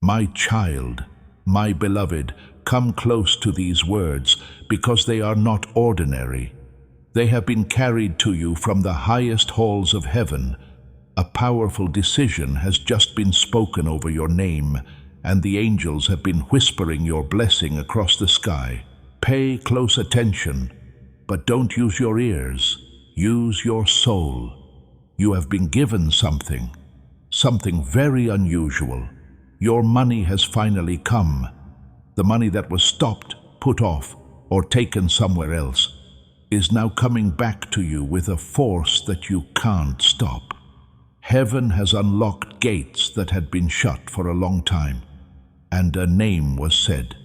My child, my beloved, come close to these words, because they are not ordinary. They have been carried to you from the highest halls of heaven. A powerful decision has just been spoken over your name, and the angels have been whispering your blessing across the sky. Pay close attention, but don't use your ears. Use your soul. You have been given something very unusual. Your money has finally come. The money that was stopped, put off, or taken somewhere else is now coming back to you with a force that you can't stop. Heaven has unlocked gates that had been shut for a long time, and a name was said.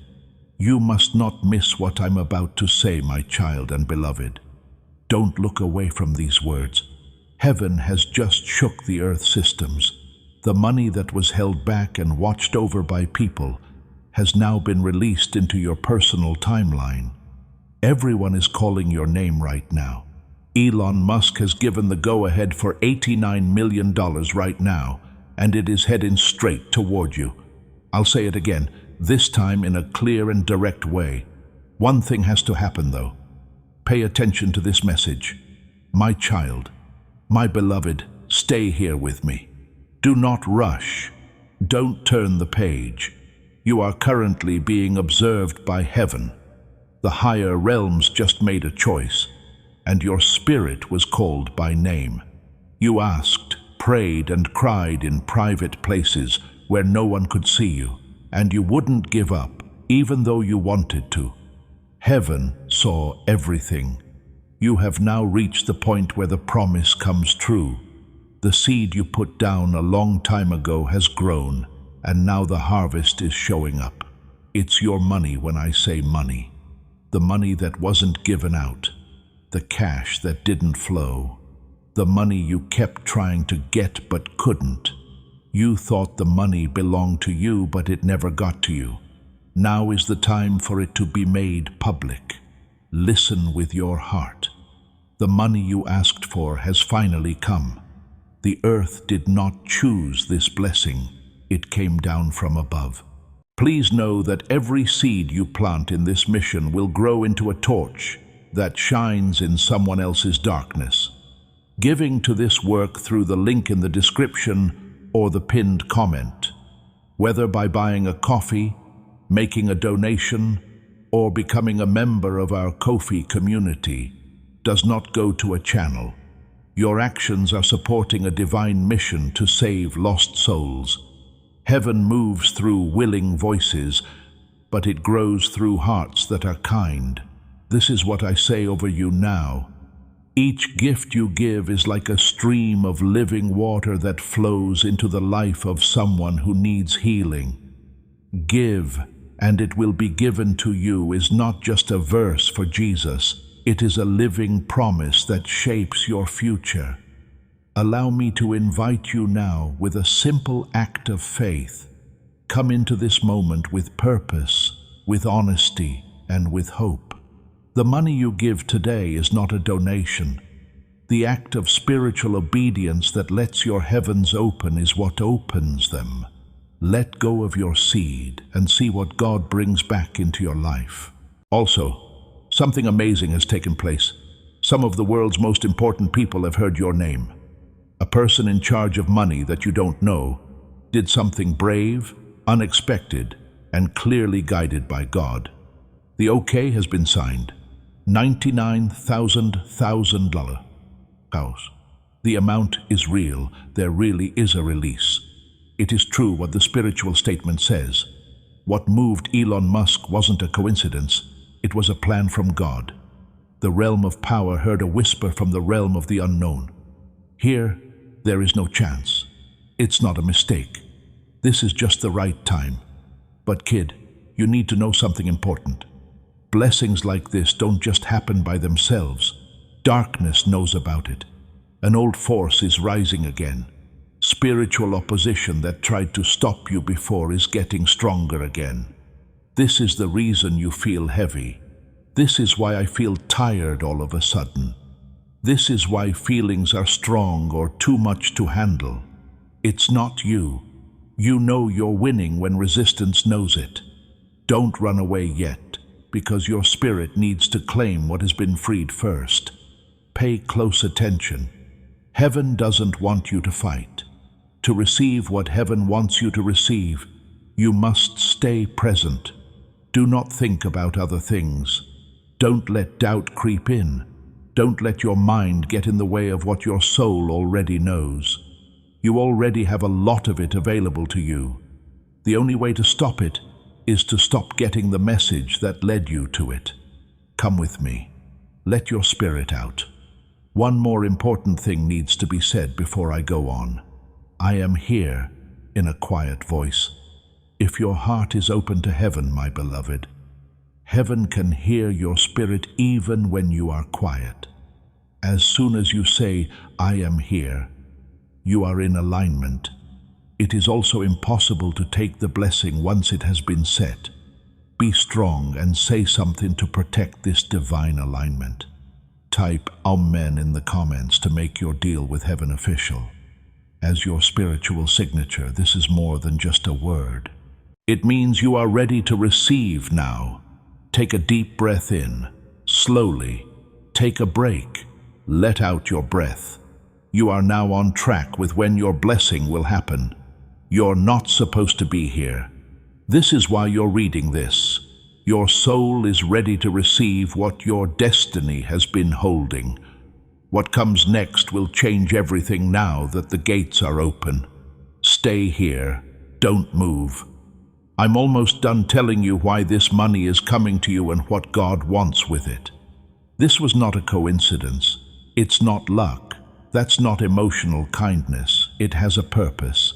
You must not miss what I'm about to say, my child and beloved. Don't look away from these words. Heaven has just shook the earth systems. The money that was held back and watched over by people has now been released into your personal timeline. Everyone is calling your name right now. Elon Musk has given the go-ahead for $89 million right now, and it is heading straight toward you. I'll say it again, this time in a clear and direct way. One thing has to happen, though. Pay attention to this message. My child, my beloved, stay here with me. Do not rush. Don't turn the page. You are currently being observed by heaven. The higher realms just made a choice, and your spirit was called by name. You asked, prayed, and cried in private places where no one could see you, and you wouldn't give up, even though you wanted to. Heaven saw everything. You have now reached the point where the promise comes true. The seed you put down a long time ago has grown, and now the harvest is showing up. It's your money when I say money. The money that wasn't given out. The cash that didn't flow. The money you kept trying to get but couldn't. You thought the money belonged to you, but it never got to you. Now is the time for it to be made public. Listen with your heart. The money you asked for has finally come. The earth did not choose this blessing. It came down from above. Please know that every seed you plant in this mission will grow into a torch that shines in someone else's darkness. Giving to this work through the link in the description or the pinned comment, whether by buying a coffee, making a donation, or becoming a member of our Ko-fi community, does not go to a channel. Your actions are supporting a divine mission to save lost souls. Heaven moves through willing voices, but it grows through hearts that are kind. This is what I say over you now. Each gift you give is like a stream of living water that flows into the life of someone who needs healing. Give, and it will be given to you is not just a verse for Jesus. It is a living promise that shapes your future. Allow me to invite you now with a simple act of faith. Come into this moment with purpose, with honesty, and with hope. The money you give today is not a donation. The act of spiritual obedience that lets your heavens open is what opens them. Let go of your seed and see what God brings back into your life. Also, something amazing has taken place. Some of the world's most important people have heard your name. A person in charge of money that you don't know did something brave, unexpected, and clearly guided by God. The okay has been signed. $99,000. The amount is real. There really is a release. It is true what the spiritual statement says. What moved Elon Musk wasn't a coincidence. It was a plan from God. The realm of power heard a whisper from the realm of the unknown. Here, there is no chance. It's not a mistake. This is just the right time. But kid, you need to know something important. Blessings like this don't just happen by themselves. Darkness knows about it. An old force is rising again. Spiritual opposition that tried to stop you before is getting stronger again. This is the reason you feel heavy. This is why I feel tired all of a sudden. This is why feelings are strong or too much to handle. It's not you. You know you're winning when resistance knows it. Don't run away yet, because your spirit needs to claim what has been freed first. Pay close attention. Heaven doesn't want you to fight. To receive what heaven wants you to receive, you must stay present. Do not think about other things. Don't let doubt creep in. Don't let your mind get in the way of what your soul already knows. You already have a lot of it available to you. The only way to stop it is to stop getting the message that led you to it. Come with me. Let your spirit out. One more important thing needs to be said before I go on. I am here, in a quiet voice. If your heart is open to heaven, my beloved, heaven can hear your spirit even when you are quiet. As soon as you say, I am here, you are in alignment. It is also impossible to take the blessing once it has been set. Be strong and say something to protect this divine alignment. Type Amen in the comments to make your deal with heaven official. As your spiritual signature, this is more than just a word. It means you are ready to receive now. Take a deep breath in, slowly. Take a break. Let out your breath. You are now on track with when your blessing will happen. You're not supposed to be here. This is why you're reading this. Your soul is ready to receive what your destiny has been holding. What comes next will change everything now that the gates are open. Stay here. Don't move. I'm almost done telling you why this money is coming to you and what God wants with it. This was not a coincidence. It's not luck. That's not emotional kindness. It has a purpose.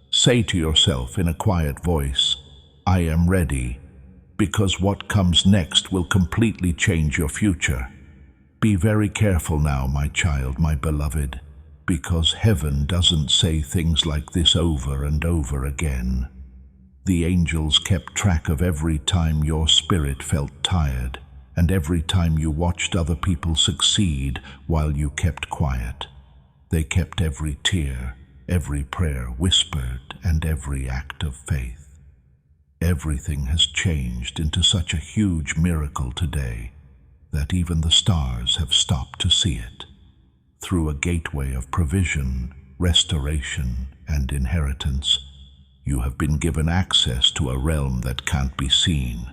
Say to yourself in a quiet voice, I am ready, because what comes next will completely change your future. Be very careful now, my child, my beloved, because heaven doesn't say things like this over and over again. The angels kept track of every time your spirit felt tired, and every time you watched other people succeed while you kept quiet. They kept every tear, every prayer whispered, and every act of faith. Everything has changed into such a huge miracle today that even the stars have stopped to see it. Through a gateway of provision, restoration, and inheritance, you have been given access to a realm that can't be seen.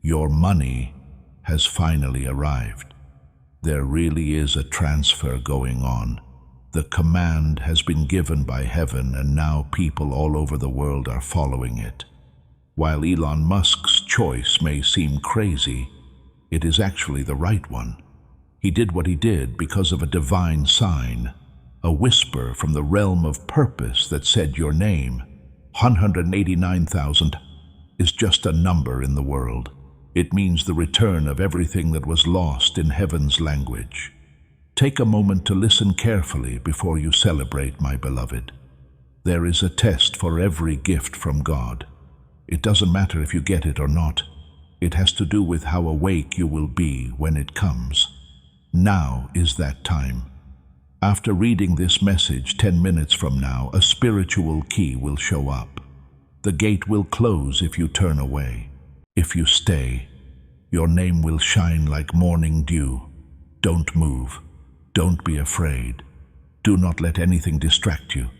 Your money has finally arrived. There really is a transfer going on. The command has been given by heaven, and now people all over the world are following it. While Elon Musk's choice may seem crazy, it is actually the right one. He did what he did because of a divine sign, a whisper from the realm of purpose that said your name. 189,000 is just a number in the world. It means the return of everything that was lost in heaven's language. Take a moment to listen carefully before you celebrate, my beloved. There is a test for every gift from God. It doesn't matter if you get it or not. It has to do with how awake you will be when it comes. Now is that time. After reading this message 10 minutes from now, a spiritual key will show up. The gate will close if you turn away. If you stay, your name will shine like morning dew. Don't move. Don't be afraid. Do not let anything distract you.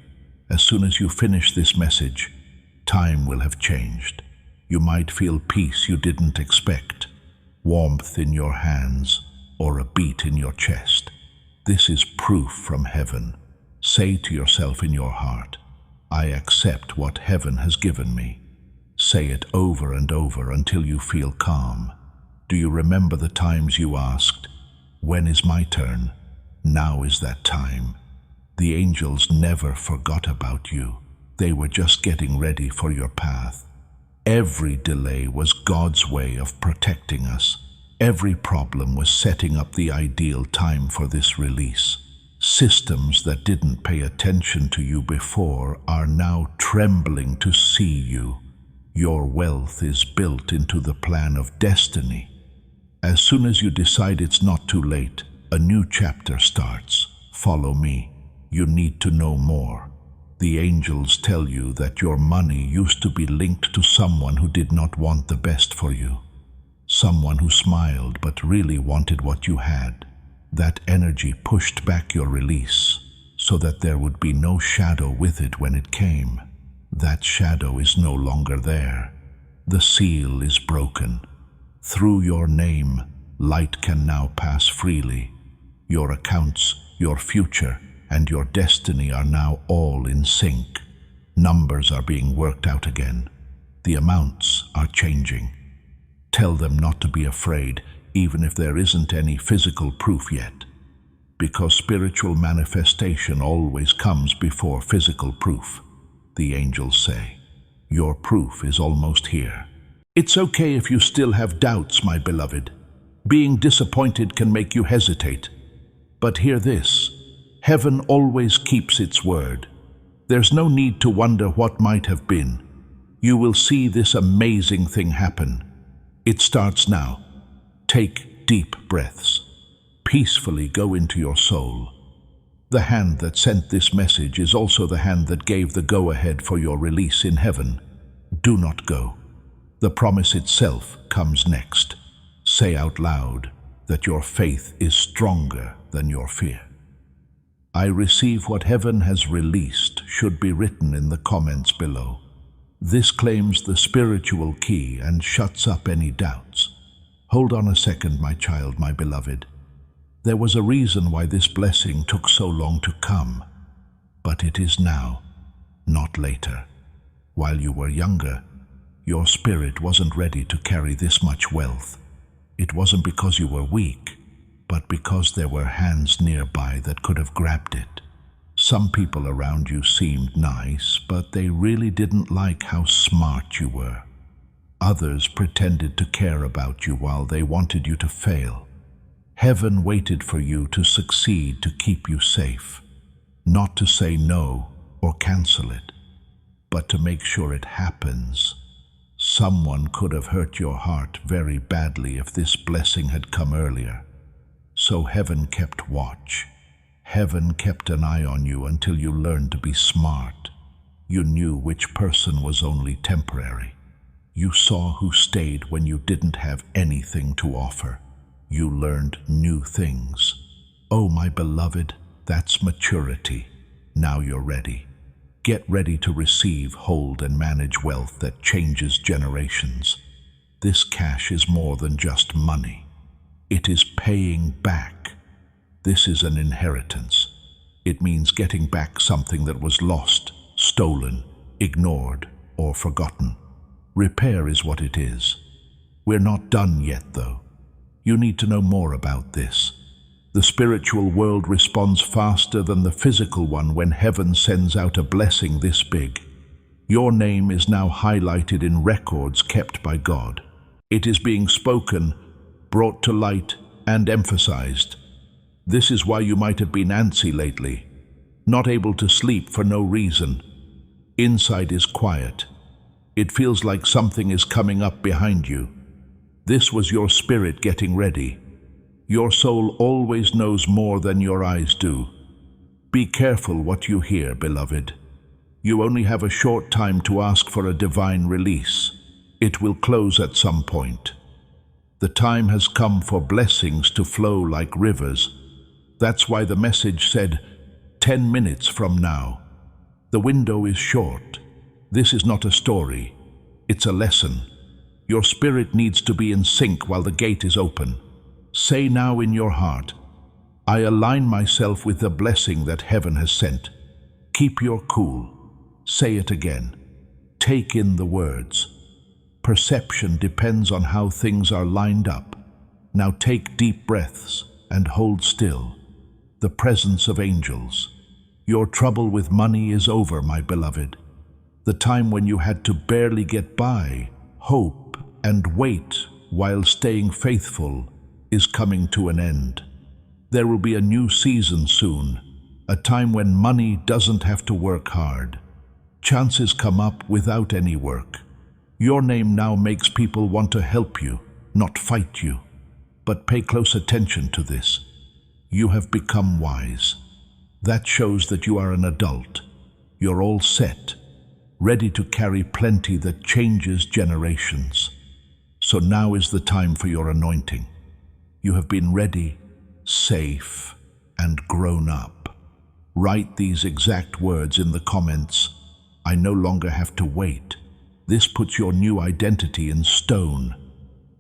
As soon as you finish this message, time will have changed. You might feel peace you didn't expect, warmth in your hands, or a beat in your chest. This is proof from heaven. Say to yourself in your heart, I accept what heaven has given me. Say it over and over until you feel calm. Do you remember the times you asked, when is my turn? Now is that time. The angels never forgot about you. They were just getting ready for your path. Every delay was God's way of protecting us. Every problem was setting up the ideal time for this release. Systems that didn't pay attention to you before are now trembling to see you. Your wealth is built into the plan of destiny. As soon as you decide it's not too late, a new chapter starts. Follow me. You need to know more. The angels tell you that your money used to be linked to someone who did not want the best for you. Someone who smiled but really wanted what you had. That energy pushed back your release so that there would be no shadow with it when it came. That shadow is no longer there. The seal is broken. Through your name, light can now pass freely. Your accounts, your future, and your destiny are now all in sync. Numbers are being worked out again. The amounts are changing. Tell them not to be afraid, even if there isn't any physical proof yet. Because spiritual manifestation always comes before physical proof. The angels say, your proof is almost here. It's okay if you still have doubts, my beloved. Being disappointed can make you hesitate. But hear this, heaven always keeps its word. There's no need to wonder what might have been. You will see this amazing thing happen. It starts now. Take deep breaths. Peacefully go into your soul. The hand that sent this message is also the hand that gave the go-ahead for your release in heaven. Do not go. The promise itself comes next. Say out loud that your faith is stronger than your fear. I receive what heaven has released should be written in the comments below. This claims the spiritual key and shuts up any doubts. Hold on a second, my child, my beloved. There was a reason why this blessing took so long to come, but it is now, not later. While you were younger, your spirit wasn't ready to carry this much wealth. It wasn't because you were weak, but because there were hands nearby that could have grabbed it. Some people around you seemed nice, but they really didn't like how smart you were. Others pretended to care about you while they wanted you to fail. Heaven waited for you to succeed to keep you safe, not to say no or cancel it, but to make sure it happens. Someone could have hurt your heart very badly if this blessing had come earlier. So heaven kept watch. Heaven kept an eye on you until you learned to be smart. You knew which person was only temporary. You saw who stayed when you didn't have anything to offer. You learned new things. Oh, my beloved, that's maturity. Now you're ready. Get ready to receive, hold, and manage wealth that changes generations. This cash is more than just money. It is paying back. This is an inheritance. It means getting back something that was lost, stolen, ignored, or forgotten. Repair is what it is. We're not done yet, though. You need to know more about this. The spiritual world responds faster than the physical one when heaven sends out a blessing this big. Your name is now highlighted in records kept by God. It is being spoken, brought to light, and emphasized. This is why you might have been antsy lately, not able to sleep for no reason. Inside is quiet. It feels like something is coming up behind you. This was your spirit getting ready. Your soul always knows more than your eyes do. Be careful what you hear, beloved. You only have a short time to ask for a divine release. It will close at some point. The time has come for blessings to flow like rivers. That's why the message said, 10 minutes from now. The window is short. This is not a story. It's a lesson. Your spirit needs to be in sync while the gate is open. Say now in your heart, I align myself with the blessing that heaven has sent. Keep your cool. Say it again. Take in the words. Perception depends on how things are lined up. Now take deep breaths and hold still. The presence of angels. Your trouble with money is over, my beloved. The time when you had to barely get by, hope, and wait while staying faithful is coming to an end. There will be a new season soon, a time when money doesn't have to work hard. Chances come up without any work. Your name now makes people want to help you, not fight you. But pay close attention to this. You have become wise. That shows that you are an adult. You're all set, ready to carry plenty that changes generations. So now is the time for your anointing. You have been ready, safe, and grown up. Write these exact words in the comments. I no longer have to wait. This puts your new identity in stone.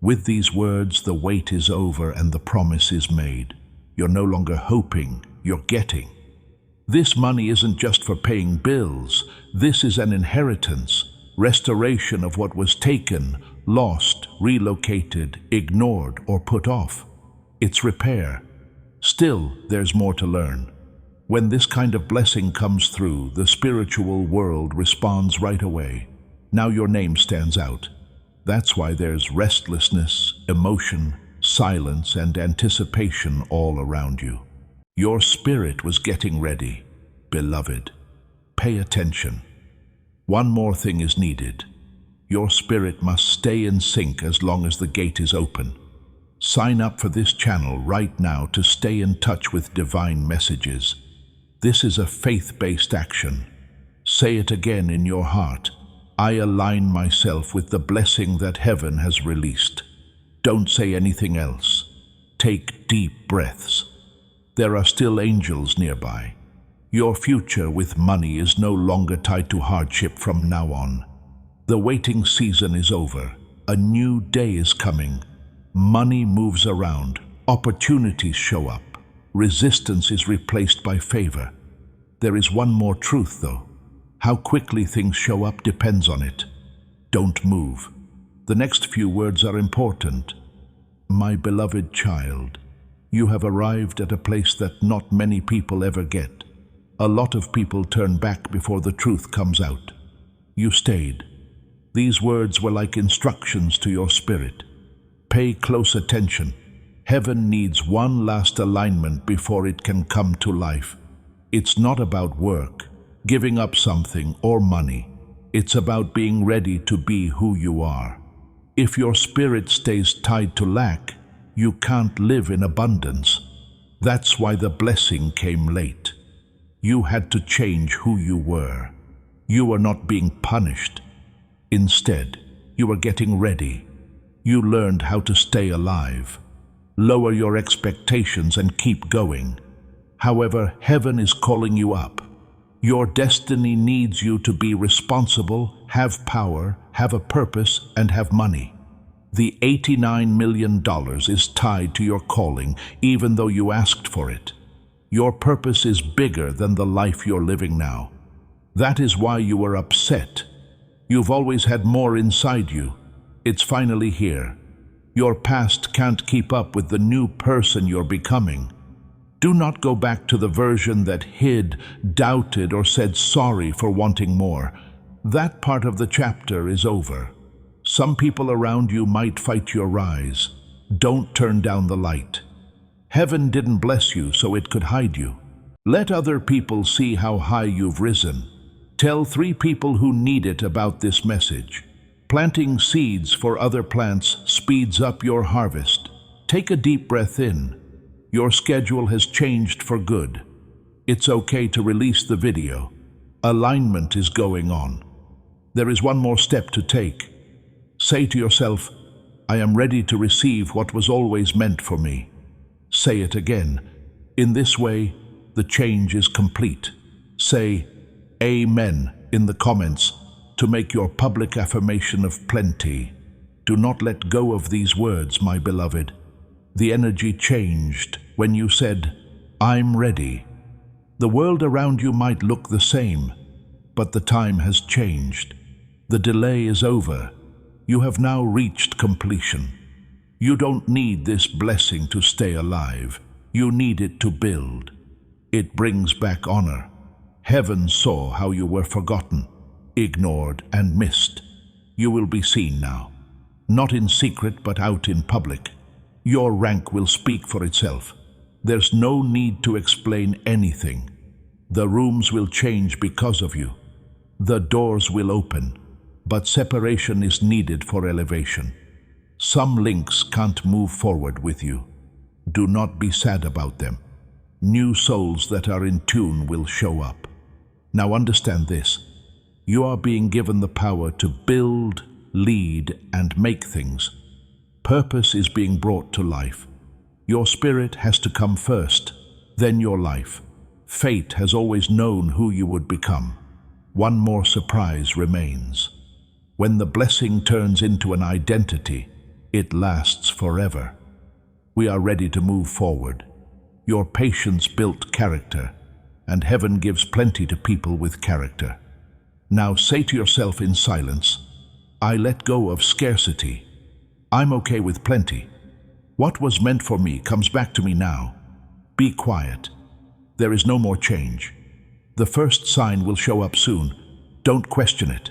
With these words, the wait is over and the promise is made. You're no longer hoping, you're getting. This money isn't just for paying bills. This is an inheritance, restoration of what was taken, lost, relocated, ignored, or put off. It's repair. Still, there's more to learn. When this kind of blessing comes through, the spiritual world responds right away. Now your name stands out. That's why there's restlessness, emotion, silence, and anticipation all around you. Your spirit was getting ready, beloved. Pay attention. One more thing is needed. Your spirit must stay in sync as long as the gate is open. Sign up for this channel right now to stay in touch with divine messages. This is a faith-based action. Say it again in your heart. I align myself with the blessing that heaven has released. Don't say anything else. Take deep breaths. There are still angels nearby. Your future with money is no longer tied to hardship from now on. The waiting season is over. A new day is coming. Money moves around. Opportunities show up. Resistance is replaced by favor. There is one more truth, though. How quickly things show up depends on it. Don't move. The next few words are important. My beloved child, you have arrived at a place that not many people ever get. A lot of people turn back before the truth comes out. You stayed. These words were like instructions to your spirit. Pay close attention. Heaven needs one last alignment before it can come to life. It's not about work, giving up something, or money. It's about being ready to be who you are. If your spirit stays tied to lack, you can't live in abundance. That's why the blessing came late. You had to change who you were. You were not being punished. Instead, you were getting ready. You learned how to stay alive. Lower your expectations and keep going. However, heaven is calling you up. Your destiny needs you to be responsible, have power, have a purpose, and have money. The $89 million is tied to your calling, even though you asked for it. Your purpose is bigger than the life you're living now. That is why you were upset. You've always had more inside you. It's finally here. Your past can't keep up with the new person you're becoming. Do not go back to the version that hid, doubted, or said sorry for wanting more. That part of the chapter is over. Some people around you might fight your rise. Don't turn down the light. Heaven didn't bless you so it could hide you. Let other people see how high you've risen. Tell 3 people who need it about this message. Planting seeds for other plants speeds up your harvest. Take a deep breath in. Your schedule has changed for good. It's okay to release the video. Alignment is going on. There is one more step to take. Say to yourself, I am ready to receive what was always meant for me. Say it again. In this way, the change is complete. Say, Amen in the comments to make your public affirmation of plenty. Do not let go of these words, my beloved. The energy changed when you said, I'm ready. The world around you might look the same, but the time has changed. The delay is over. You have now reached completion. You don't need this blessing to stay alive. You need it to build. It brings back honor. Heaven saw how you were forgotten, ignored, and missed. You will be seen now, not in secret but out in public. Your rank will speak for itself. There's no need to explain anything. The rooms will change because of you. The doors will open, but separation is needed for elevation. Some links can't move forward with you. Do not be sad about them. New souls that are in tune will show up. Now understand this. You are being given the power to build, lead, and make things. Purpose is being brought to life. Your spirit has to come first, then your life. Fate has always known who you would become. One more surprise remains. When the blessing turns into an identity, it lasts forever. We are ready to move forward. Your patience built character, and heaven gives plenty to people with character. Now say to yourself in silence, I let go of scarcity. I'm okay with plenty. What was meant for me comes back to me now. Be quiet. There is no more change. The first sign will show up soon. Don't question it.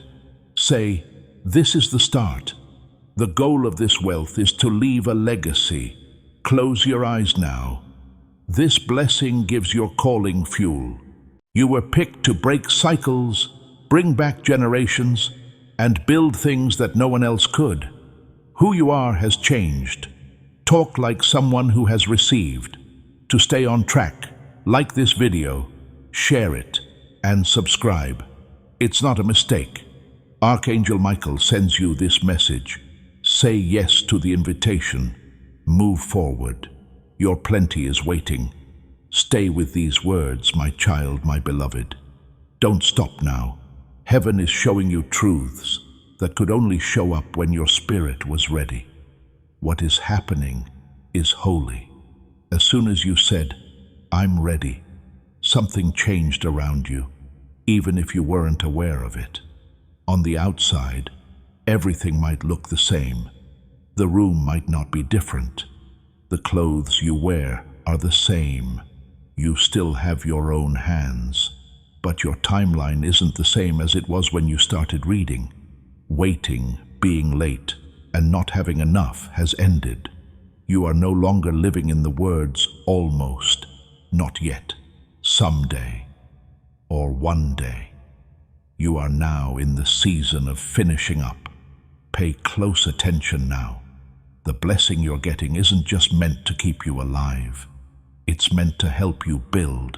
Say, this is the start. The goal of this wealth is to leave a legacy. Close your eyes now. This blessing gives your calling fuel. You were picked to break cycles, bring back generations, and build things that no one else could. Who you are has changed. Talk like someone who has received. To stay on track, like this video, share it, and subscribe. It's not a mistake. Archangel Michael sends you this message. Say yes to the invitation. Move forward. Your plenty is waiting. Stay with these words, my child, my beloved. Don't stop now. Heaven is showing you truths that could only show up when your spirit was ready. What is happening is holy. As soon as you said, I'm ready, something changed around you, even if you weren't aware of it. On the outside, everything might look the same. The room might not be different. The clothes you wear are the same. You still have your own hands. But your timeline isn't the same as it was when you started reading. Waiting, being late, and not having enough has ended. You are no longer living in the words almost, not yet, someday, or one day. You are now in the season of finishing up. Pay close attention now. The blessing you're getting isn't just meant to keep you alive. It's meant to help you build.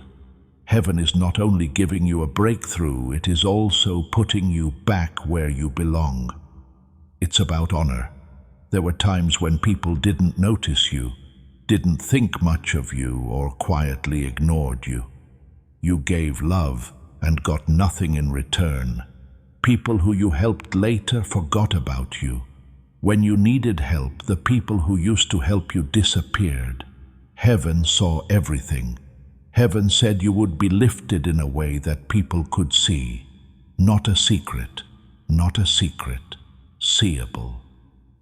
Heaven is not only giving you a breakthrough, it is also putting you back where you belong. It's about honor. There were times when people didn't notice you, didn't think much of you, or quietly ignored you. You gave love and got nothing in return. People who you helped later forgot about you. When you needed help, the people who used to help you disappeared. Heaven saw everything. Heaven said you would be lifted in a way that people could see. Not a secret, not a secret, seeable.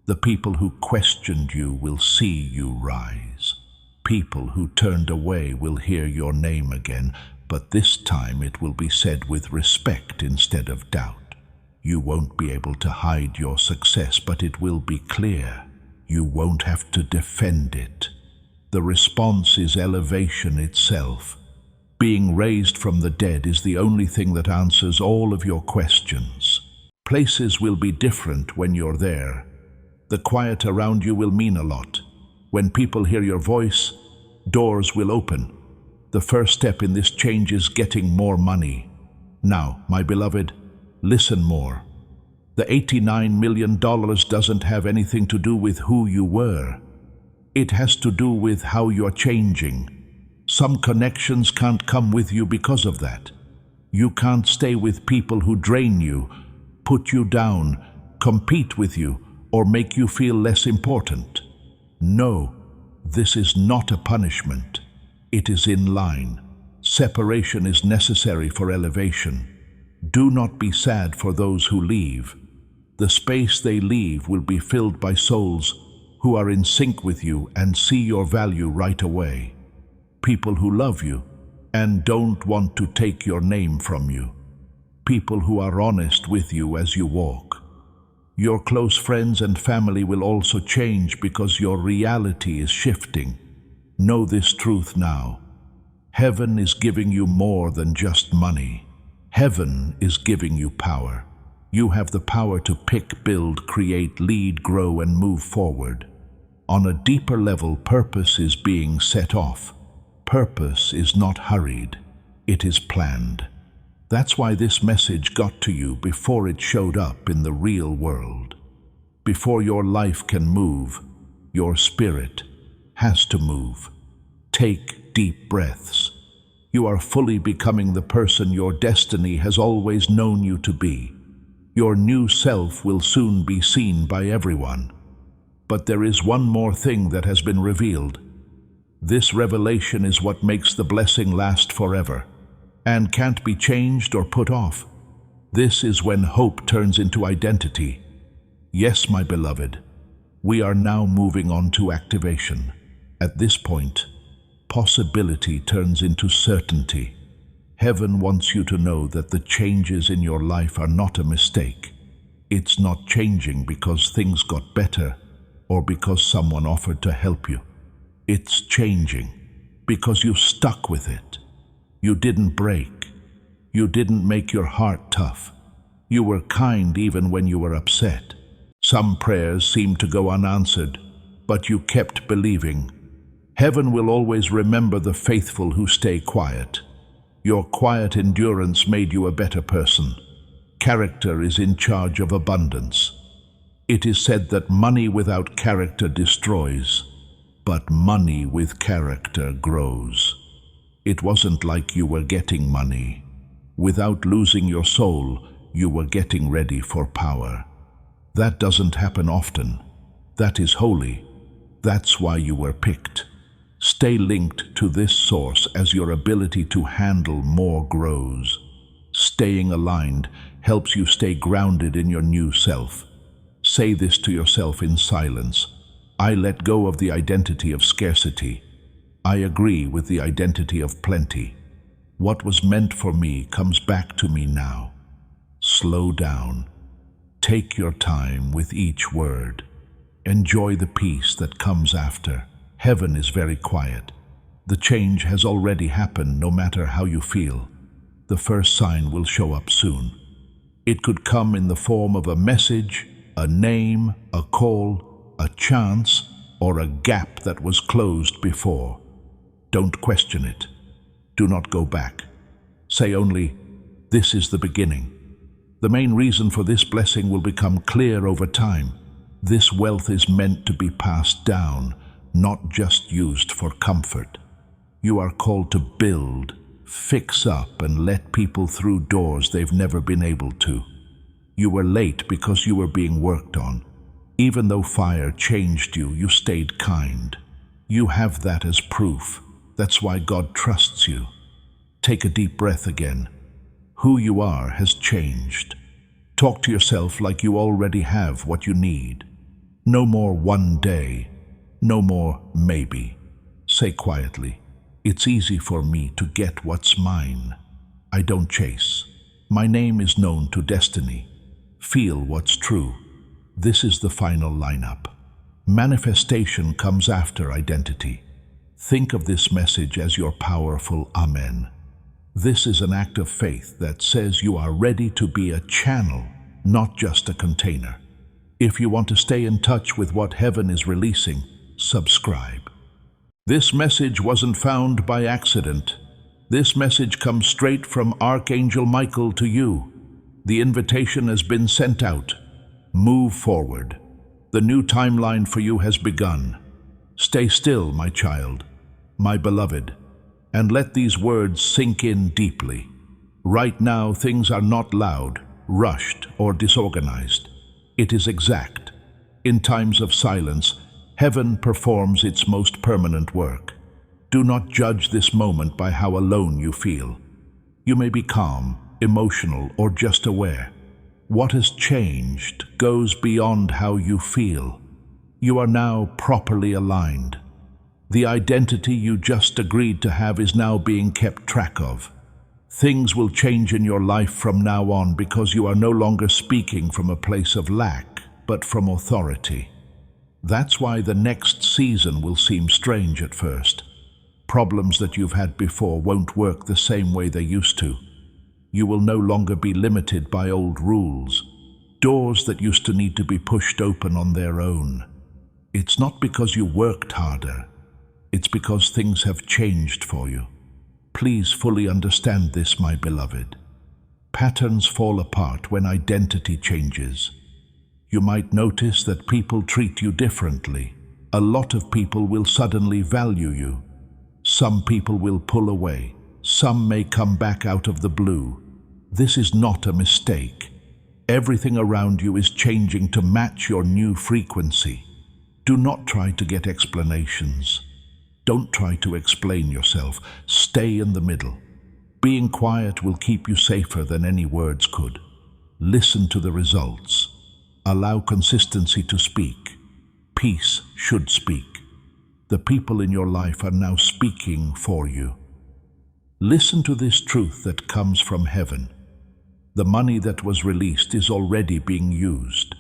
The people who questioned you will see you rise. People who turned away will hear your name again, but this time it will be said with respect instead of doubt. You won't be able to hide your success, but it will be clear. You won't have to defend it. The response is elevation itself. Being raised from the dead is the only thing that answers all of your questions. Places will be different when you're there. The quiet around you will mean a lot. When people hear your voice, doors will open. The first step in this change is getting more money. Now, my beloved, listen more. The $89 million doesn't have anything to do with who you were. It has to do with how you're changing. Some connections can't come with you because of that. You can't stay with people who drain you, put you down, compete with you, or make you feel less important. No, this is not a punishment. It is in line. Separation is necessary for elevation. Do not be sad for those who leave. The space they leave will be filled by souls who are in sync with you and see your value right away. People who love you and don't want to take your name from you. People who are honest with you as you walk. Your close friends and family will also change because your reality is shifting. Know this truth now. Heaven is giving you more than just money. Heaven is giving you power. You have the power to pick, build, create, lead, grow, and move forward. On a deeper level, purpose is being set off. Purpose is not hurried. It is planned. That's why this message got to you before it showed up in the real world. Before your life can move, your spirit has to move. Take deep breaths. You are fully becoming the person your destiny has always known you to be. Your new self will soon be seen by everyone. But there is one more thing that has been revealed. This revelation is what makes the blessing last forever and can't be changed or put off. This is when hope turns into identity. Yes, my beloved, we are now moving on to activation. At this point, possibility turns into certainty. Heaven wants you to know that the changes in your life are not a mistake. It's not changing because things got better or because someone offered to help you. It's changing because you stuck with it. You didn't break. You didn't make your heart tough. You were kind even when you were upset. Some prayers seemed to go unanswered, but you kept believing. Heaven will always remember the faithful who stay quiet. Your quiet endurance made you a better person. Character is in charge of abundance. It is said that money without character destroys, but money with character grows. It wasn't like you were getting money. Without losing your soul, you were getting ready for power. That doesn't happen often. That is holy. That's why you were picked. Stay linked to this source as your ability to handle more grows. Staying aligned helps you stay grounded in your new self. Say this to yourself in silence. I let go of the identity of scarcity. I agree with the identity of plenty. What was meant for me comes back to me now. Slow down. Take your time with each word. Enjoy the peace that comes after. Heaven is very quiet. The change has already happened no matter how you feel. The first sign will show up soon. It could come in the form of a message, a name, a call, a chance, or a gap that was closed before. Don't question it. Do not go back. Say only, this is the beginning. The main reason for this blessing will become clear over time. This wealth is meant to be passed down, not just used for comfort. You are called to build, fix up, and let people through doors they've never been able to. You were late because you were being worked on. Even though fire changed you, you stayed kind. You have that as proof. That's why God trusts you. Take a deep breath again. Who you are has changed. Talk to yourself like you already have what you need. No more one day. No more maybe. Say quietly, it's easy for me to get what's mine. I don't chase. My name is known to destiny. Feel what's true. This is the final lineup. Manifestation comes after identity. Think of this message as your powerful Amen. This is an act of faith that says you are ready to be a channel, not just a container. If you want to stay in touch with what heaven is releasing, subscribe. This message wasn't found by accident. This message comes straight from Archangel Michael to you. The invitation has been sent out. Move forward. The new timeline for you has begun. Stay still, my child, my beloved, and let these words sink in deeply. Right now, things are not loud, rushed, or disorganized. It is exact. In times of silence, heaven performs its most permanent work. Do not judge this moment by how alone you feel. You may be calm, emotional, or just aware. What has changed goes beyond how you feel. You are now properly aligned. The identity you just agreed to have is now being kept track of. Things will change in your life from now on because you are no longer speaking from a place of lack, but from authority. That's why the next season will seem strange at first. Problems that you've had before won't work the same way they used to. You will no longer be limited by old rules, doors that used to need to be pushed open on their own. It's not because you worked harder. It's because things have changed for you. Please fully understand this, my beloved. Patterns fall apart when identity changes. You might notice that people treat you differently. A lot of people will suddenly value you. Some people will pull away. Some may come back out of the blue. This is not a mistake. Everything around you is changing to match your new frequency. Do not try to get explanations. Don't try to explain yourself. Stay in the middle. Being quiet will keep you safer than any words could. Listen to the results. Allow consistency to speak. Peace should speak. The people in your life are now speaking for you. Listen to this truth that comes from heaven. The money that was released is already being used.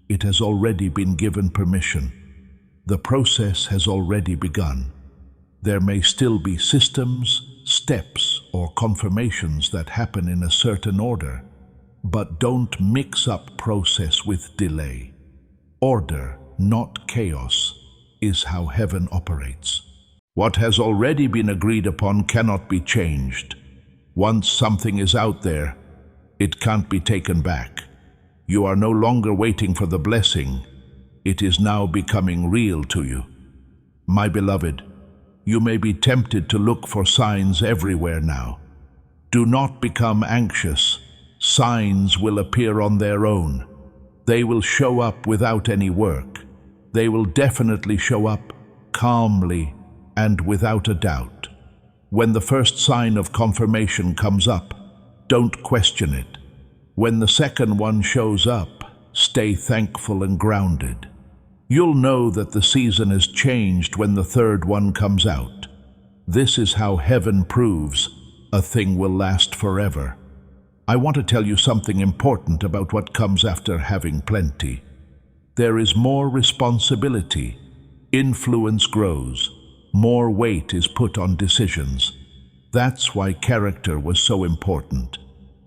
It has already been given permission. The process has already begun. There may still be systems, steps, or confirmations that happen in a certain order, but don't mix up process with delay. Order, not chaos, is how heaven operates. What has already been agreed upon cannot be changed. Once something is out there, it can't be taken back. You are no longer waiting for the blessing. It is now becoming real to you. My beloved, you may be tempted to look for signs everywhere now. Do not become anxious. Signs will appear on their own. They will show up without any work. They will definitely show up calmly and without a doubt. When the first sign of confirmation comes up, don't question it. When the second one shows up, stay thankful and grounded. You'll know that the season has changed when the third one comes out. This is how heaven proves a thing will last forever. I want to tell you something important about what comes after having plenty. There is more responsibility. Influence grows. More weight is put on decisions. That's why character was so important.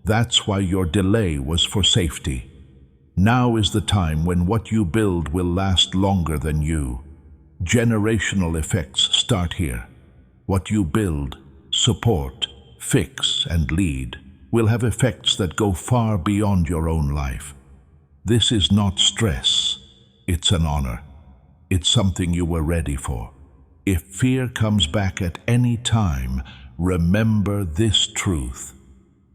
That's why your delay was for safety. Now is the time when what you build will last longer than you. Generational effects start here. What you build, support, fix, and lead will have effects that go far beyond your own life. This is not stress. It's an honor. It's something you were ready for. If fear comes back at any time, remember this truth.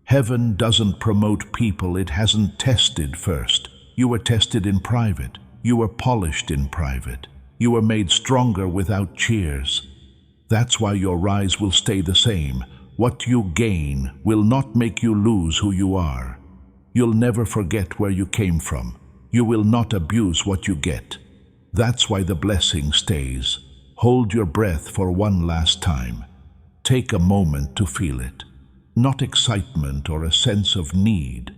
Heaven doesn't promote people it hasn't tested first. You were tested in private. You were polished in private. You were made stronger without cheers. That's why your rise will stay the same. What you gain will not make you lose who you are. You'll never forget where you came from. You will not abuse what you get. That's why the blessing stays. Hold your breath for one last time. Take a moment to feel it. Not excitement or a sense of need,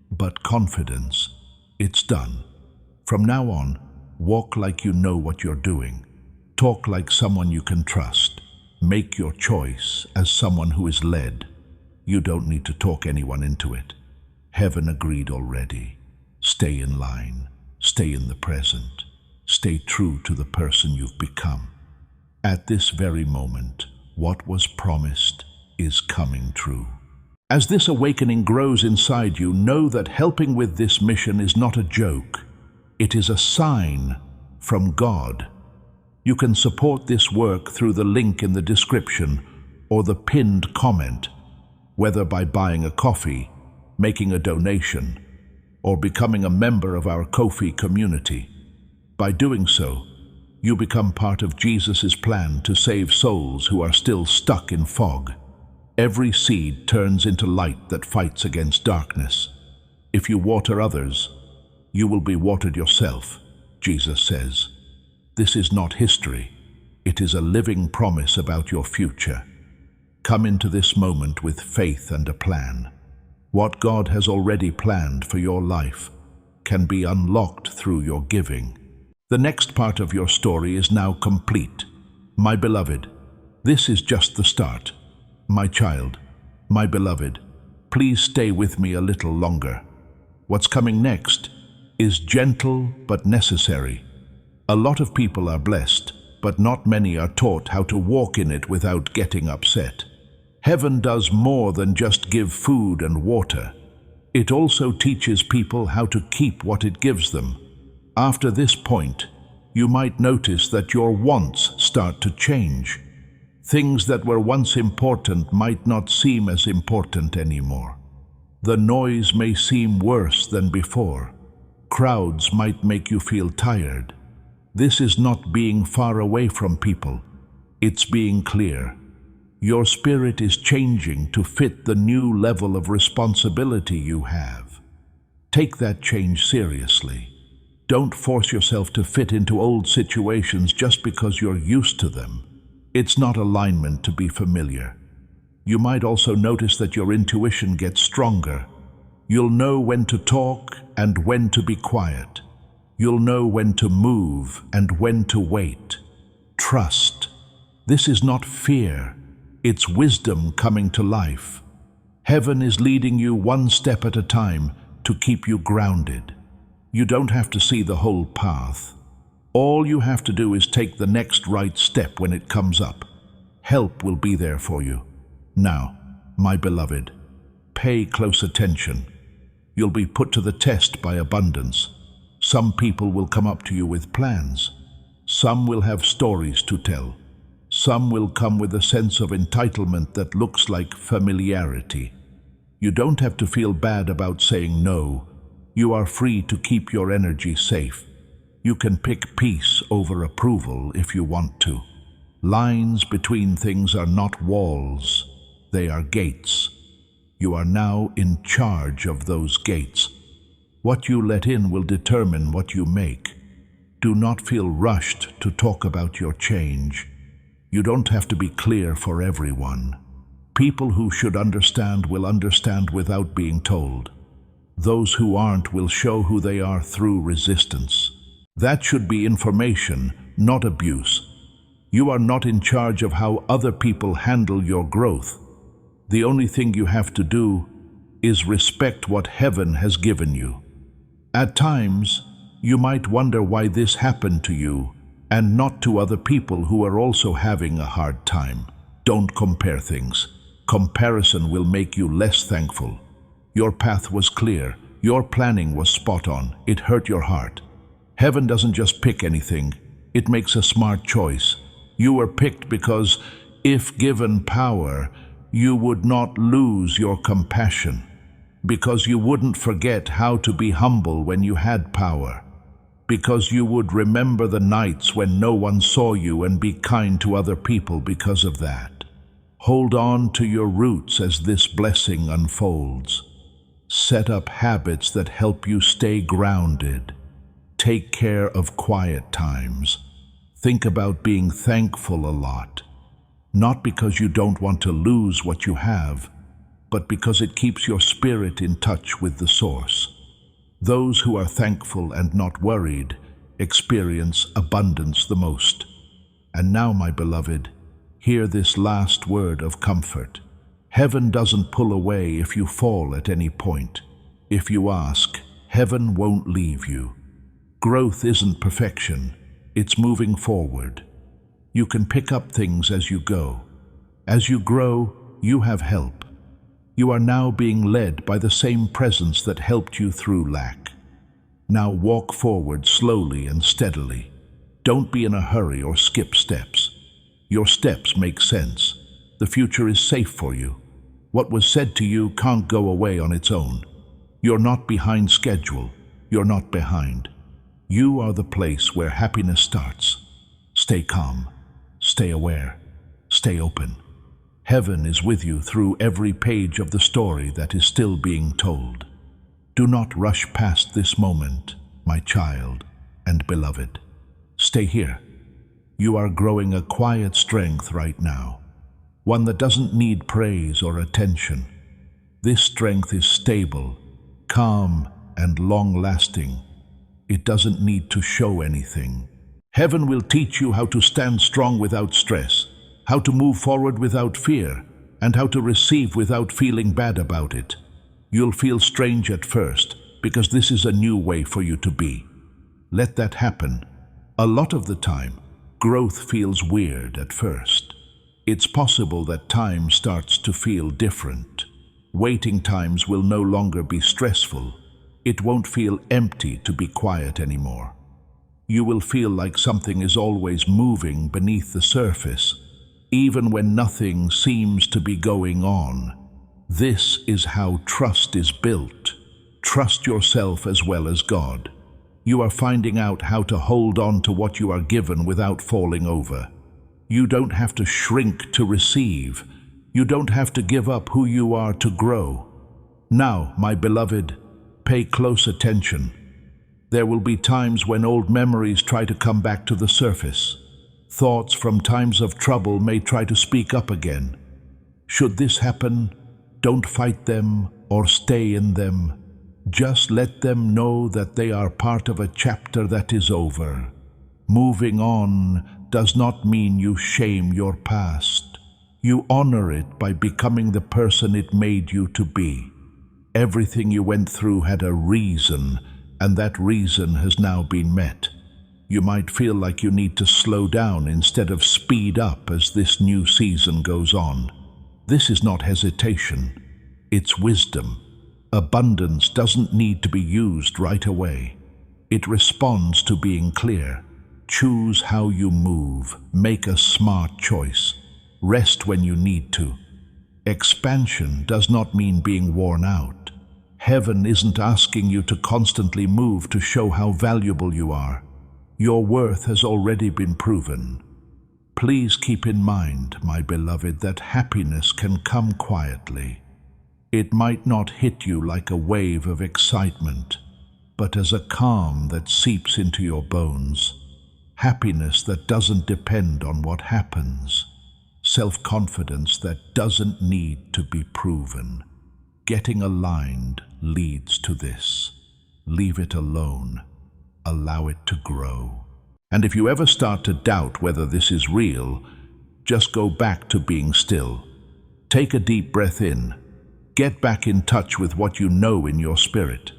but confidence. It's done. From now on, walk like you know what you're doing. Talk like someone you can trust. Make your choice as someone who is led. You don't need to talk anyone into it. Heaven agreed already. Stay in line. Stay in the present. Stay true to the person you've become. At this very moment, what was promised is coming true. As this awakening grows inside you, know that helping with this mission is not a joke. It is a sign from God. You can support this work through the link in the description or the pinned comment, whether by buying a coffee, making a donation, or becoming a member of our Ko-fi community. By doing so, you become part of Jesus' plan to save souls who are still stuck in fog. Every seed turns into light that fights against darkness. If you water others, you will be watered yourself, Jesus says. This is not history. It is a living promise about your future. Come into this moment with faith and a plan. What God has already planned for your life can be unlocked through your giving. The next part of your story is now complete. My beloved, this is just the start. My child, my beloved, please stay with me a little longer. What's coming next is gentle but necessary. A lot of people are blessed, but not many are taught how to walk in it without getting upset. Heaven does more than just give food and water. It also teaches people how to keep what it gives them. After this point, you might notice that your wants start to change. Things that were once important might not seem as important anymore. The noise may seem worse than before. Crowds might make you feel tired. This is not being far away from people. It's being clear. Your spirit is changing to fit the new level of responsibility you have. Take that change seriously. Don't force yourself to fit into old situations just because you're used to them. It's not alignment to be familiar. You might also notice that your intuition gets stronger. You'll know when to talk and when to be quiet. You'll know when to move and when to wait. Trust. This is not fear. It's wisdom coming to life. Heaven is leading you one step at a time to keep you grounded. You don't have to see the whole path. All you have to do is take the next right step when it comes up. Help will be there for you. Now, my beloved, pay close attention. You'll be put to the test by abundance. Some people will come up to you with plans. Some will have stories to tell. Some will come with a sense of entitlement that looks like familiarity. You don't have to feel bad about saying no. You are free to keep your energy safe. You can pick peace over approval if you want to. Lines between things are not walls, they are gates. You are now in charge of those gates. What you let in will determine what you make. Do not feel rushed to talk about your change. You don't have to be clear for everyone. People who should understand will understand without being told. Those who aren't will show who they are through resistance. That should be information, not abuse. You are not in charge of how other people handle your growth. The only thing you have to do is respect what heaven has given you. At times, you might wonder why this happened to you and not to other people who are also having a hard time. Don't compare things. Comparison will make you less thankful. Your path was clear. Your planning was spot on. It hurt your heart. Heaven doesn't just pick anything. It makes a smart choice. You were picked because, if given power, you would not lose your compassion. Because you wouldn't forget how to be humble when you had power. Because you would remember the nights when no one saw you and be kind to other people because of that. Hold on to your roots as this blessing unfolds. Set up habits that help you stay grounded. Take care of quiet times. Think about being thankful a lot. Not because you don't want to lose what you have, but because it keeps your spirit in touch with the source. Those who are thankful and not worried experience abundance the most. And now, my beloved, hear this last word of comfort. Heaven doesn't pull away if you fall at any point. If you ask, heaven won't leave you. Growth isn't perfection, it's moving forward. You can pick up things as you go. As you grow, you have help. You are now being led by the same presence that helped you through lack. Now walk forward slowly and steadily. Don't be in a hurry or skip steps. Your steps make sense. The future is safe for you. What was said to you can't go away on its own. You're not behind schedule. You're not behind. You are the place where happiness starts. Stay calm. Stay aware. Stay open. Heaven is with you through every page of the story that is still being told. Do not rush past this moment, my child and beloved. Stay here. You are growing a quiet strength right now, one that doesn't need praise or attention. This strength is stable, calm, and long-lasting. It doesn't need to show anything. Heaven will teach you how to stand strong without stress, how to move forward without fear, and how to receive without feeling bad about it. You'll feel strange at first, because this is a new way for you to be. Let that happen. A lot of the time, growth feels weird at first. It's possible that time starts to feel different. Waiting times will no longer be stressful. It won't feel empty to be quiet anymore. You will feel like something is always moving beneath the surface, even when nothing seems to be going on. This is how trust is built. Trust yourself as well as God. You are finding out how to hold on to what you are given without falling over. You don't have to shrink to receive. You don't have to give up who you are to grow. Now, my beloved, pay close attention. There will be times when old memories try to come back to the surface. Thoughts from times of trouble may try to speak up again. Should this happen, don't fight them or stay in them. Just let them know that they are part of a chapter that is over. Moving on does not mean you shame your past. You honor it by becoming the person it made you to be. Everything you went through had a reason, and that reason has now been met. You might feel like you need to slow down instead of speed up as this new season goes on. This is not hesitation, it's wisdom. Abundance doesn't need to be used right away. It responds to being clear. Choose how you move, make a smart choice, rest when you need to. Expansion does not mean being worn out. Heaven isn't asking you to constantly move to show how valuable you are. Your worth has already been proven. Please keep in mind, my beloved, that happiness can come quietly. It might not hit you like a wave of excitement, but as a calm that seeps into your bones. Happiness that doesn't depend on what happens. Self-confidence that doesn't need to be proven. Getting aligned leads to this. Leave it alone. Allow it to grow. And if you ever start to doubt whether this is real, just go back to being still. Take a deep breath in. Get back in touch with what you know in your spirit.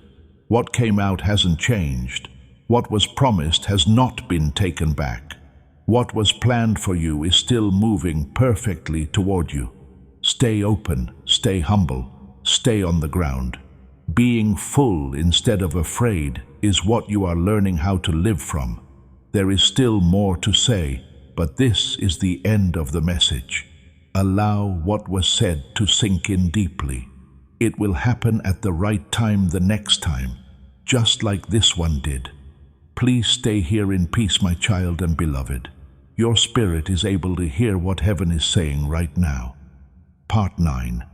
What came out hasn't changed. What was promised has not been taken back. What was planned for you is still moving perfectly toward you. Stay open, stay humble, stay on the ground. Being full instead of afraid is what you are learning how to live from. There is still more to say, but this is the end of the message. Allow what was said to sink in deeply. It will happen at the right time the next time, just like this one did. Please stay here in peace, my child and beloved. Your spirit is able to hear what heaven is saying right now. Part 9.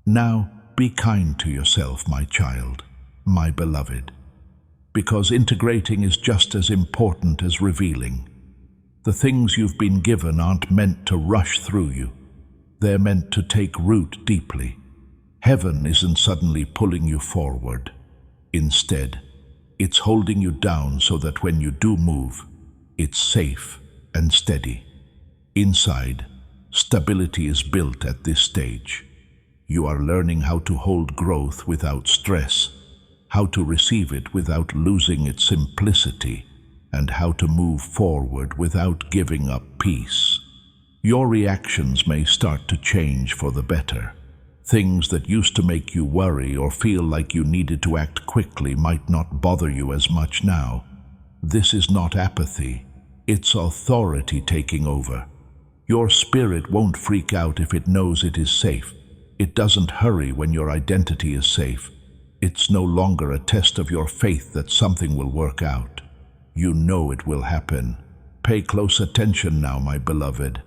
Now be kind to yourself, my child, my beloved, because integrating is just as important as revealing. The things you've been given aren't meant to rush through you. They're meant to take root deeply. Heaven isn't suddenly pulling you forward. Instead, it's holding you down so that when you do move, it's safe and steady. Inside, stability is built at this stage. You are learning how to hold growth without stress, how to receive it without losing its simplicity, and how to move forward without giving up peace. Your reactions may start to change for the better. Things that used to make you worry or feel like you needed to act quickly might not bother you as much now. This is not apathy, it's authority taking over. Your spirit won't freak out if it knows it is safe. It doesn't hurry when your identity is safe. It's no longer a test of your faith that something will work out. You know it will happen. Pay close attention now, my beloved.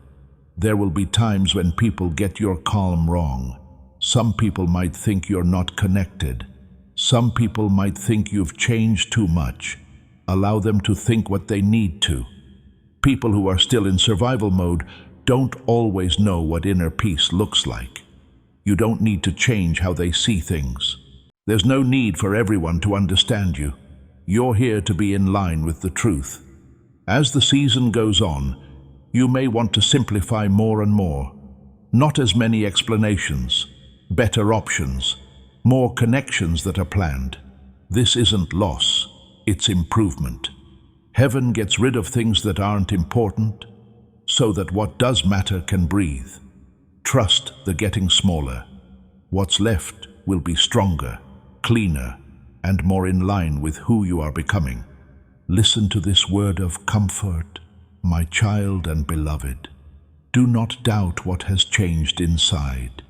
There will be times when people get your calm wrong. Some people might think you're not connected. Some people might think you've changed too much. Allow them to think what they need to. People who are still in survival mode don't always know what inner peace looks like. You don't need to change how they see things. There's no need for everyone to understand you. You're here to be in line with the truth. As the season goes on, you may want to simplify more and more. Not as many explanations, better options, more connections that are planned. This isn't loss, it's improvement. Heaven gets rid of things that aren't important, so that what does matter can breathe. Trust the getting smaller. What's left will be stronger, cleaner, and more in line with who you are becoming. Listen to this word of comfort, my child and beloved. Do not doubt what has changed inside,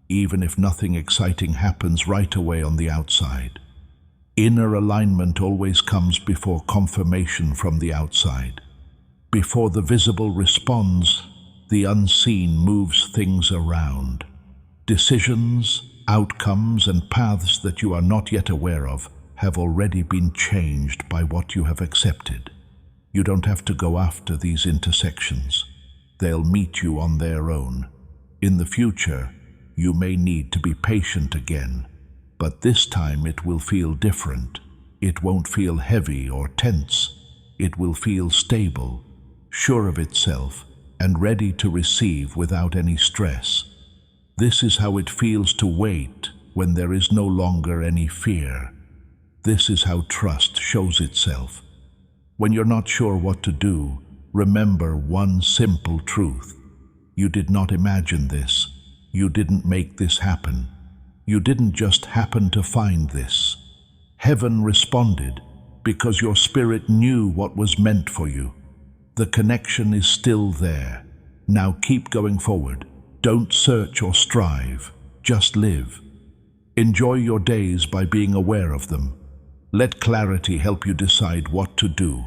even if nothing exciting happens right away on the outside. Inner alignment always comes before confirmation from the outside. Before the visible responds, the unseen moves things around. Decisions, outcomes, and paths that you are not yet aware of have already been changed by what you have accepted. You don't have to go after these intersections. They'll meet you on their own. In the future, you may need to be patient again, but this time it will feel different. It won't feel heavy or tense. It will feel stable, sure of itself, and ready to receive without any stress. This is how it feels to wait when there is no longer any fear. This is how trust shows itself. When you're not sure what to do, remember one simple truth. You did not imagine this. You didn't make this happen. You didn't just happen to find this. Heaven responded because your spirit knew what was meant for you. The connection is still there. Now keep going forward. Don't search or strive. Just live. Enjoy your days by being aware of them. Let clarity help you decide what to do.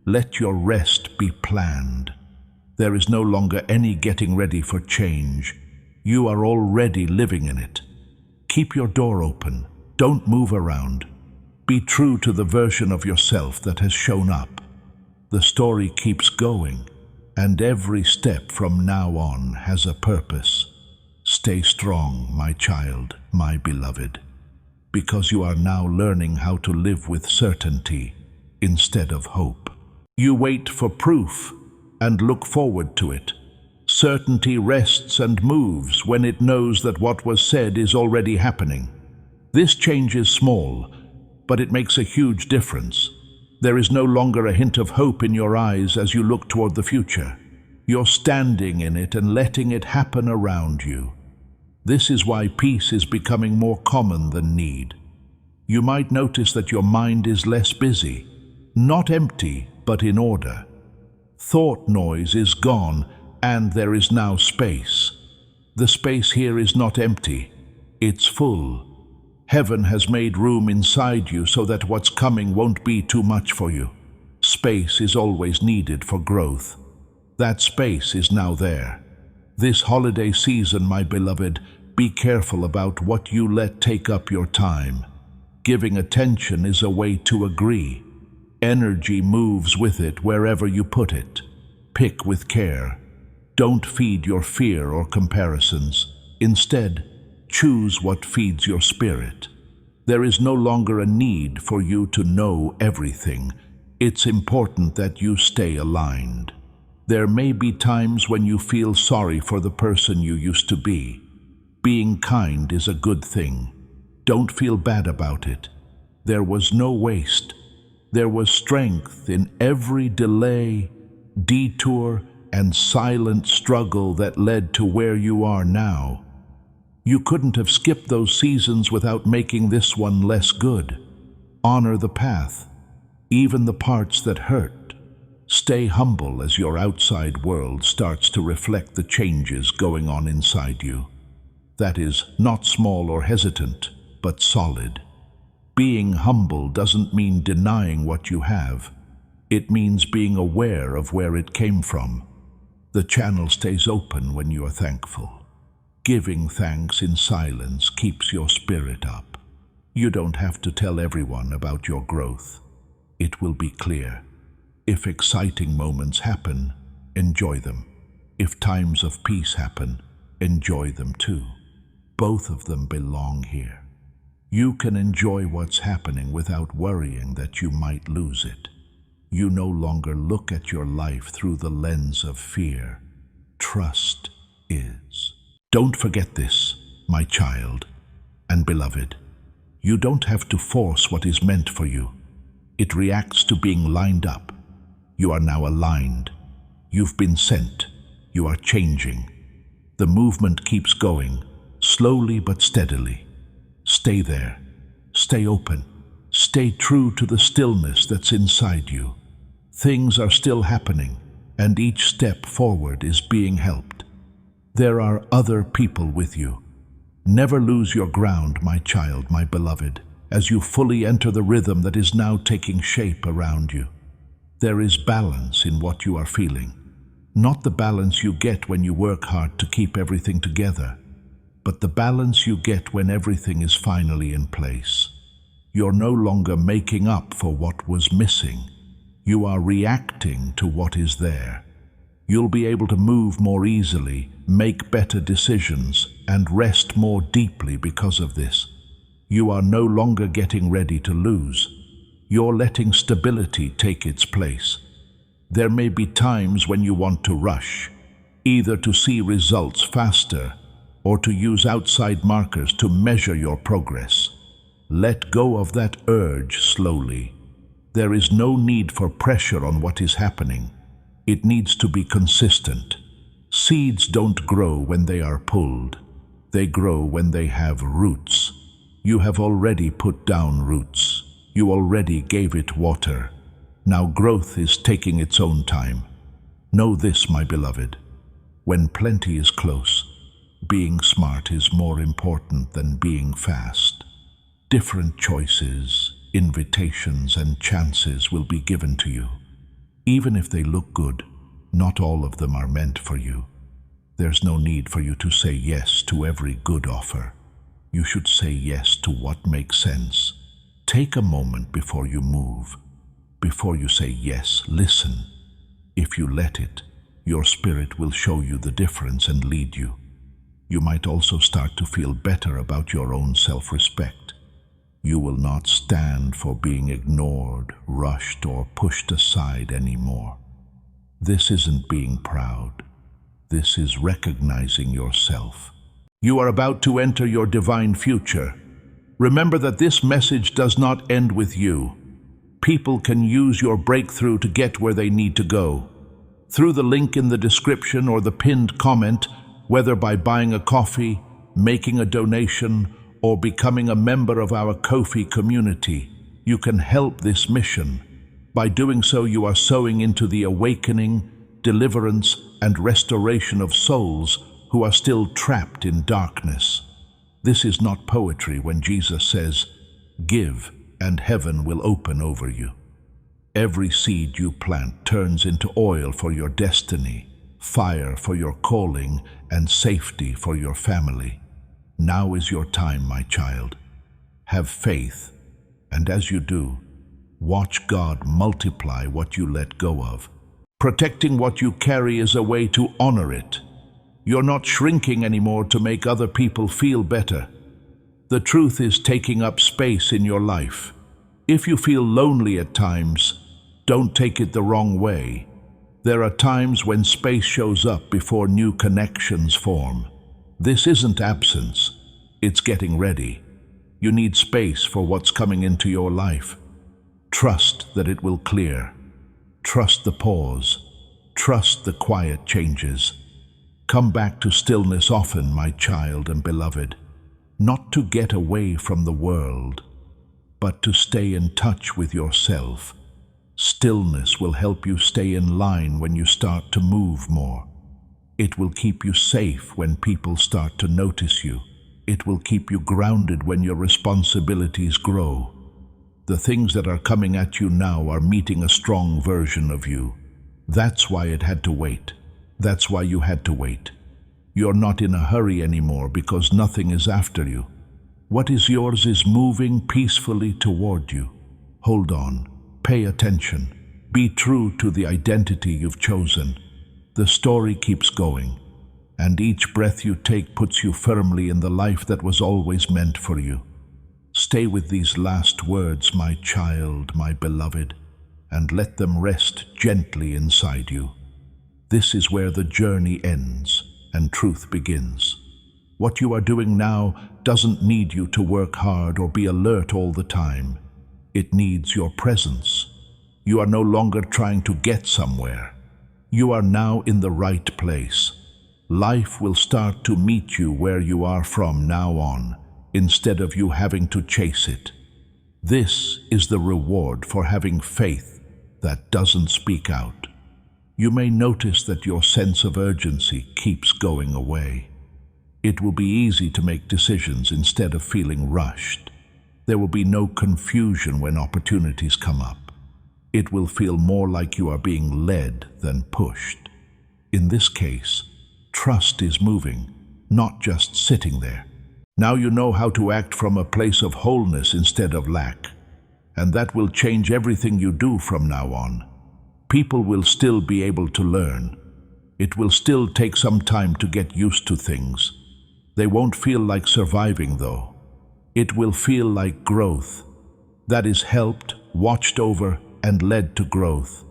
Let your rest be planned. There is no longer any getting ready for change. You are already living in it. Keep your door open. Don't move around. Be true to the version of yourself that has shown up. The story keeps going, and every step from now on has a purpose. Stay strong, my child, my beloved, because you are now learning how to live with certainty instead of hope. You wait for proof and look forward to it. Certainty rests and moves when it knows that what was said is already happening. This change is small, but it makes a huge difference. There is no longer a hint of hope in your eyes as you look toward the future. You're standing in it and letting it happen around you. This is why peace is becoming more common than need. You might notice that your mind is less busy, not empty, but in order. Thought noise is gone, and there is now space. The space here is not empty, it's full. Heaven has made room inside you so that what's coming won't be too much for you. Space is always needed for growth. That space is now there. This holiday season, my beloved, be careful about what you let take up your time. Giving attention is a way to agree. Energy moves with it wherever you put it. Pick with care. Don't feed your fear or comparisons. Instead, choose what feeds your spirit. There is no longer a need for you to know everything. It's important that you stay aligned. There may be times when you feel sorry for the person you used to be. Being kind is a good thing. Don't feel bad about it. There was no waste. There was strength in every delay, detour, and silent struggle that led to where you are now. You couldn't have skipped those seasons without making this one less good. Honor the path, even the parts that hurt. Stay humble as your outside world starts to reflect the changes going on inside you. That is, not small or hesitant, but solid. Being humble doesn't mean denying what you have. It means being aware of where it came from. The channel stays open when you are thankful. Giving thanks in silence keeps your spirit up. You don't have to tell everyone about your growth. It will be clear. If exciting moments happen, enjoy them. If times of peace happen, enjoy them too. Both of them belong here. You can enjoy what's happening without worrying that you might lose it. You no longer look at your life through the lens of fear. Trust is. Don't forget this, my child and beloved. You don't have to force what is meant for you. It reacts to being lined up. You are now aligned. You've been sent. You are changing. The movement keeps going, slowly but steadily. Stay there. Stay open. Stay true to the stillness that's inside you. Things are still happening, and each step forward is being helped. There are other people with you. Never lose your ground, my child, my beloved, as you fully enter the rhythm that is now taking shape around you. There is balance in what you are feeling. Not the balance you get when you work hard to keep everything together, but the balance you get when everything is finally in place. You're no longer making up for what was missing. You are reacting to what is there. You'll be able to move more easily, make better decisions, and rest more deeply because of this. You are no longer getting ready to lose. You're letting stability take its place. There may be times when you want to rush, either to see results faster or to use outside markers to measure your progress. Let go of that urge slowly. There is no need for pressure on what is happening. It needs to be consistent. Seeds don't grow when they are pulled. They grow when they have roots. You have already put down roots. You already gave it water. Now growth is taking its own time. Know this, my beloved. When plenty is close, being smart is more important than being fast. Different choices, invitations, and chances will be given to you. Even if they look good, not all of them are meant for you. There's no need for you to say yes to every good offer. You should say yes to what makes sense. Take a moment before you move. Before you say yes, listen. If you let it, your spirit will show you the difference and lead you. You might also start to feel better about your own self-respect. You will not stand for being ignored, rushed, or pushed aside anymore. This isn't being proud. This is recognizing yourself. You are about to enter your divine future. Remember that this message does not end with you. People can use your breakthrough to get where they need to go. Through the link in the description or the pinned comment, whether by buying a coffee, making a donation, or becoming a member of our Ko-fi community, you can help this mission. By doing so, you are sowing into the awakening, deliverance, and restoration of souls who are still trapped in darkness. This is not poetry when Jesus says, "Give, and heaven will open over you." Every seed you plant turns into oil for your destiny, fire for your calling, and safety for your family. Now is your time, my child. Have faith, and as you do, watch God multiply what you let go of. Protecting what you carry is a way to honor it. You're not shrinking anymore to make other people feel better. The truth is taking up space in your life. If you feel lonely at times, don't take it the wrong way. There are times when space shows up before new connections form. This isn't absence, it's getting ready. You need space for what's coming into your life. Trust that it will clear. Trust the pause. Trust the quiet changes. Come back to stillness often, my child and beloved. Not to get away from the world, but to stay in touch with yourself. Stillness will help you stay in line when you start to move more. It will keep you safe when people start to notice you. It will keep you grounded when your responsibilities grow. The things that are coming at you now are meeting a strong version of you. That's why it had to wait. That's why you had to wait. You're not in a hurry anymore because nothing is after you. What is yours is moving peacefully toward you. Hold on. Pay attention. Be true to the identity you've chosen. The story keeps going, and each breath you take puts you firmly in the life that was always meant for you. Stay with these last words, my child, my beloved, and let them rest gently inside you. This is where the journey ends and truth begins. What you are doing now doesn't need you to work hard or be alert all the time. It needs your presence. You are no longer trying to get somewhere. You are now in the right place. Life will start to meet you where you are from now on, instead of you having to chase it. This is the reward for having faith that doesn't speak out. You may notice that your sense of urgency keeps going away. It will be easy to make decisions instead of feeling rushed. There will be no confusion when opportunities come up. It will feel more like you are being led than pushed. In this case, trust is moving, not just sitting there. Now you know how to act from a place of wholeness instead of lack, and that will change everything you do from now on. People will still be able to learn. It will still take some time to get used to things. They won't feel like surviving, though. It will feel like growth. That is helped, watched over, and led to growth.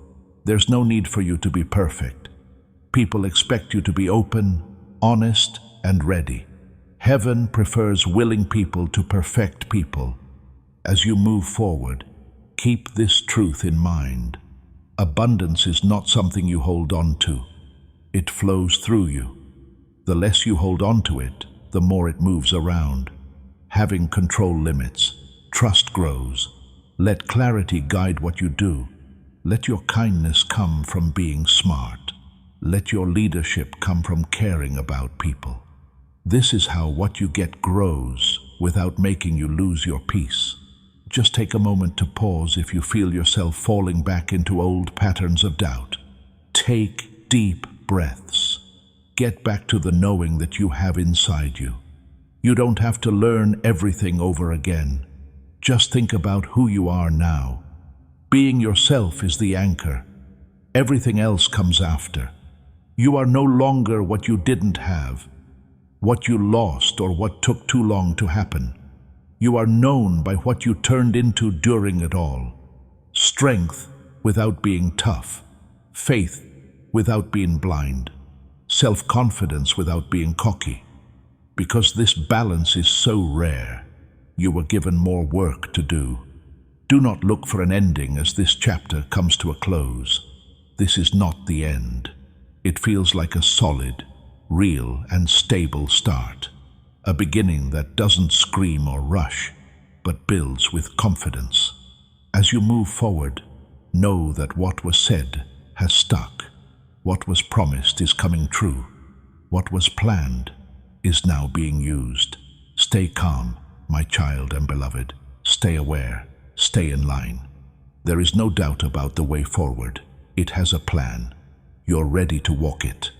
There's no need for you to be perfect. People expect you to be open, honest, and ready. Heaven prefers willing people to perfect people. As you move forward, keep this truth in mind. Abundance is not something you hold on to. It flows through you. The less you hold on to it, the more it moves around. Having control limits, trust grows. Let clarity guide what you do. Let your kindness come from being smart. Let your leadership come from caring about people. This is how what you get grows without making you lose your peace. Just take a moment to pause if you feel yourself falling back into old patterns of doubt. Take deep breaths. Get back to the knowing that you have inside you. You don't have to learn everything over again. Just think about who you are now. Being yourself is the anchor. Everything else comes after. You are no longer what you didn't have, what you lost, or what took too long to happen. You are known by what you turned into during it all. Strength without being tough. Faith without being blind. Self-confidence without being cocky. Because this balance is so rare, you were given more work to do. Do not look for an ending as this chapter comes to a close. This is not the end. It feels like a solid, real, and stable start. A beginning that doesn't scream or rush, but builds with confidence. As you move forward, know that what was said has stuck. What was promised is coming true. What was planned is now being used. Stay calm, my child and beloved. Stay aware. Stay in line. There is no doubt about the way forward. It has a plan. You're ready to walk it.